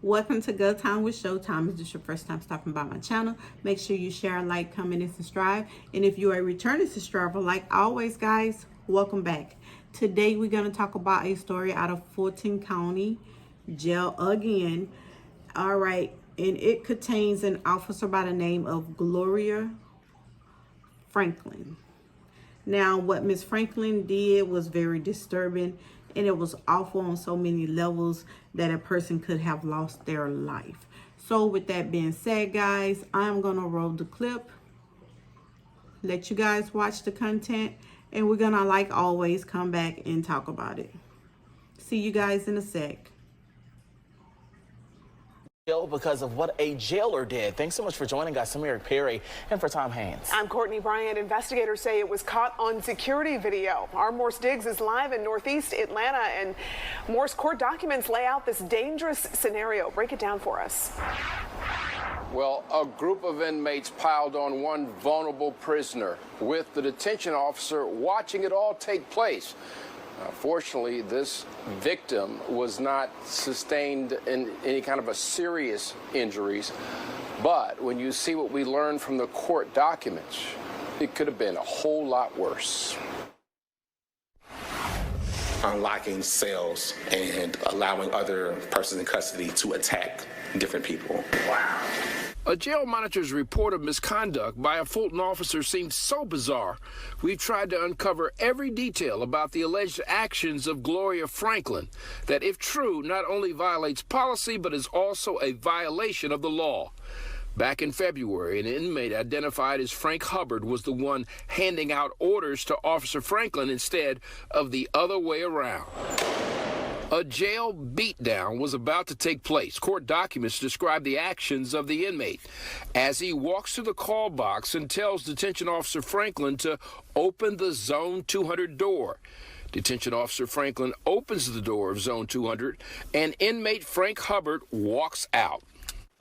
Welcome to Go Time with Showtime. If this is your first time stopping by my channel, make sure you share, like, comment, and subscribe. And if you are a returning subscriber, like always, guys, welcome back. Today, we're going to talk about a story out of Fulton County Jail again. All right. And it contains an officer by the name of Gloria Franklin. Now, what Miss Franklin did was very disturbing, and it was awful on so many levels that a person could have lost their life. So with that being said, guys, I'm going to roll the clip, let you guys watch the content, and we're going to, like always, come back and talk about it. See you guys in a sec. Because of what a jailer did. Thanks so much for joining us. I'm Eric Perry, and for Tom Haynes. I'm Courtney Bryant. Investigators say it was caught on security video. Our Morse Diggs is live in Northeast Atlanta, and Morse court documents lay out this dangerous scenario. Break it down for us. Well, a group of inmates piled on one vulnerable prisoner, with the detention officer watching it all take place. Fortunately, this victim was not sustained in any kind of a serious injuries. But when you see what we learned from the court documents, it could have been a whole lot worse. Unlocking cells and allowing other persons in custody to attack different people. Wow. A jail monitor's report of misconduct by a Fulton officer seems so bizarre. We've tried to uncover every detail about the alleged actions of Gloria Franklin that, if true, not only violates policy, but is also a violation of the law. Back in February, an inmate identified as Frank Hubbard was the one handing out orders to Officer Franklin instead of the other way around. A jail beatdown was about to take place. Court documents describe the actions of the inmate as he walks to the call box and tells Detention Officer Franklin to open the Zone 200 door. Detention Officer Franklin opens the door of Zone 200, and inmate Frank Hubbard walks out.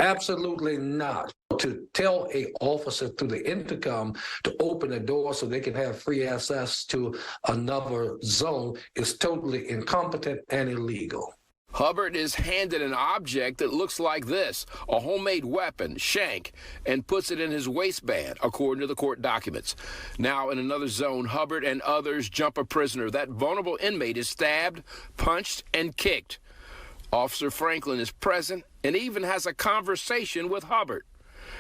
Absolutely not. To tell a officer through the intercom to open the door so they can have free access to another zone is totally incompetent and illegal. Hubbard is handed an object that looks like this, a homemade weapon, shank, and puts it in his waistband, according to the court documents. Now, in another zone, Hubbard and others jump a prisoner. That vulnerable inmate is stabbed, punched, and kicked. Officer Franklin is present and even has a conversation with Hubbard.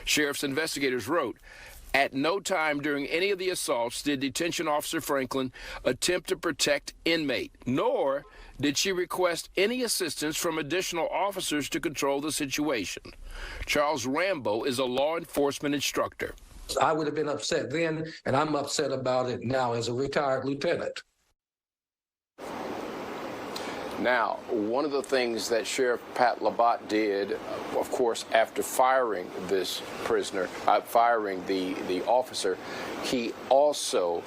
Sheriff's investigators wrote, "At no time during any of the assaults did Detention Officer Franklin attempt to protect inmate, nor did she request any assistance from additional officers to control the situation." Charles Rambo is a law enforcement instructor. I would have been upset then, and I'm upset about it now as a retired lieutenant. Now, one of the things that Sheriff Pat Labatt did, of course, after firing this prisoner, firing the officer, he also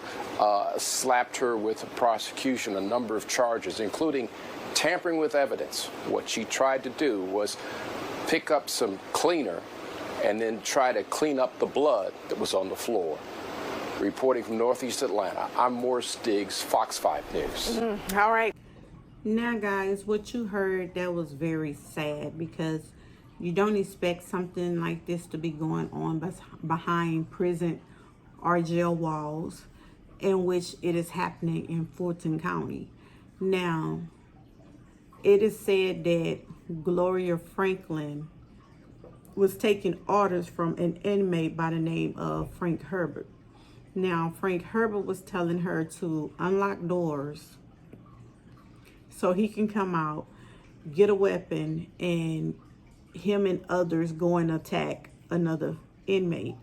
slapped her with the prosecution a number of charges, including tampering with evidence. What she tried to do was pick up some cleaner and then try to clean up the blood that was on the floor. Reporting from Northeast Atlanta, I'm Morse Diggs, Fox 5 News. All right. Now, guys, what you heard, that was very sad, because you don't expect something like this to be going on behind prison or jail walls, in which it is happening in Fulton County. Now, it is said that Gloria Franklin was taking orders from an inmate by the name of Frank Hubbard. Now, Frank Hubbard was telling her to unlock doors so he can come out, get a weapon, and him and others go and attack another inmate.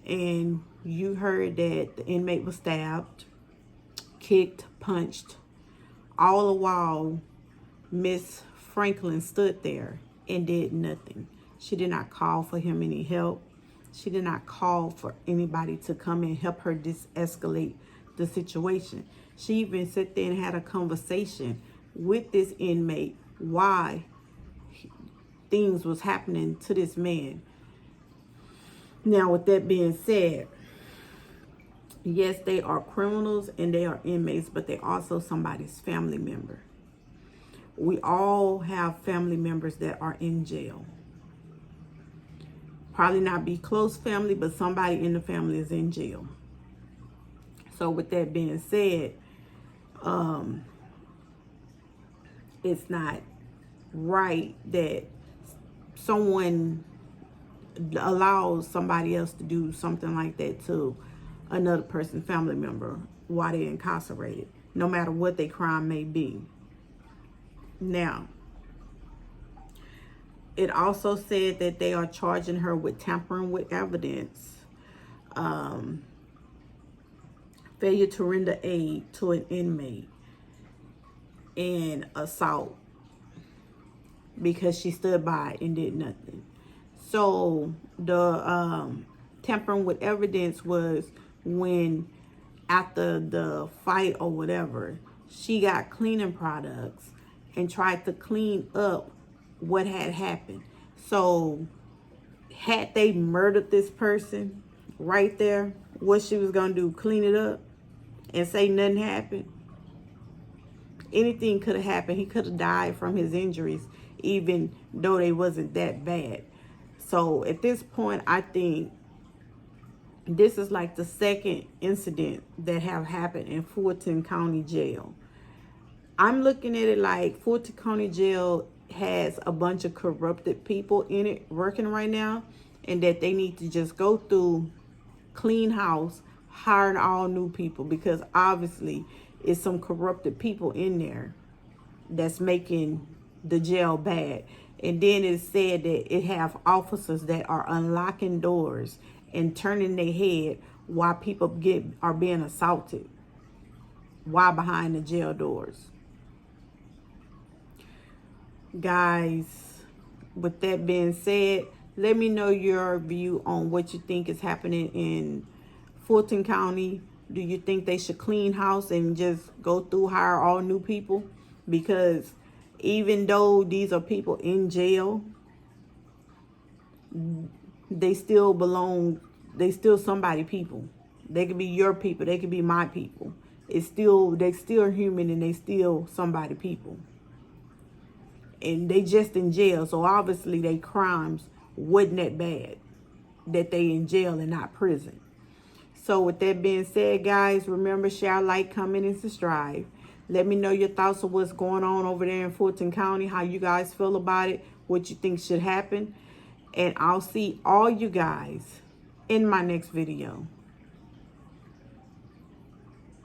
And you heard that the inmate was stabbed, kicked, punched. All the while, Miss Franklin stood there and did nothing. She did not call for him any help. She did not call for anybody to come and help her de-escalate the situation. She even sat there and had a conversation with this inmate why things was happening to this man. Now, with that being said, yes, they are criminals and they are inmates, but they're also somebody's family member. We all have family members that are in jail. Probably not be close family, but somebody in the family is in jail. So with that being said, it's not right that someone allows somebody else to do something like that to another person's family member while they're incarcerated, no matter what their crime may be. Now, it also said that they are charging her with tampering with evidence, failure to render aid to an inmate, and assault because she stood by and did nothing. So the tampering with evidence was when, after the fight or whatever, she got cleaning products and tried to clean up what had happened. So had they murdered this person right there, what she was gonna do, clean it up and say nothing happened? Anything could have happened. He could have died from his injuries, even though they wasn't that bad. So at this point, I think this is like the second incident that have happened in Fulton County Jail. I'm looking at it like Fulton County Jail has a bunch of corrupted people in it working right now, and that they need to just go through, clean house, hiring all new people, because obviously it's some corrupted people in there that's making the jail bad. And then it said that it have officers that are unlocking doors and turning their head while people are being assaulted while behind the jail doors. Guys, with that being said, let me know your view on what you think is happening in Fulton County. Do you think they should clean house and just go through, hire all new people? Because even though these are people in jail, they still belong, they still somebody people. They could be your people, they could be my people. They still human, and they still somebody people. And they just in jail, so obviously their crimes wasn't that bad, that they in jail and not prison. So with that being said, guys, remember, share, like, comment, and subscribe. Let me know your thoughts of what's going on over there in Fulton County, how you guys feel about it, what you think should happen. And I'll see all you guys in my next video.